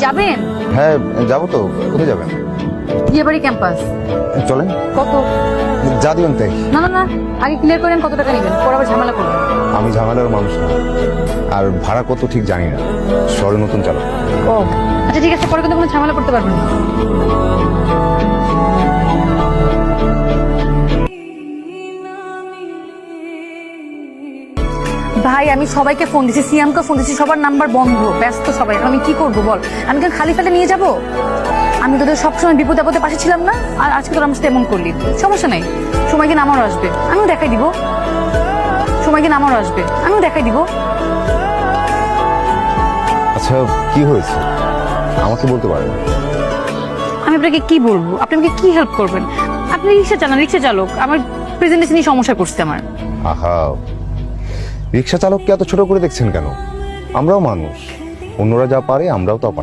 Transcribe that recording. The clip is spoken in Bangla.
যাবেন? হ্যাঁ যাবো তো। কোথায় যাবেন? বিয়েবাড়ি ক্যাম্পাস। চলেন। কত? যা দিবেন তাই। না না না, আগে ক্লিয়ার করেন কত টাকা নেবেন, পরে আবার ঝামেলা করবেন। আমি ঝামেলার মানুষ না, আর ভাড়া কত ঠিক জানি না, শহরে নতুন চালক। ও আচ্ছা ঠিক আছে, পরে কিন্তু কোনো ঝামেলা করতে পারবেন না। ভাই আমি সবাইকে ফোন দিছি, সিয়ামকে ফোন দিছি, সবার নাম্বার বন্ধ, ব্যস্ত সবাই। আমি কি করব বল? আমি কেন খালি ফেলে নিয়ে যাব? আমি তোদের সবসময় বিপদ আপদে পাশে ছিলাম না, আর আজকে তোরা আমার সাথে এমন করলি। সমস্যা নেই, সময় দিন আমারও আসবে, আমিও দেখাই দিব। সময় দিন আমারও আসবে, আমিও দেখাই দিব। আচ্ছা কি হয়েছে আমাকে বলতে পারেন? আমি আপনাকে কি বলবো? আপনি আমাকে কি হেল্প করবেন? আপনি রিক্সা চালান, রিক্সা চালক, আমার প্রেজেন্টেশন নিয়ে সমস্যা করছে আমার। আহা, রিক্সা চালককে এত ছোট করে দেখছেন কেন? আমরাও মানুষ, অন্যরা যা পারে আমরাও তা পারি।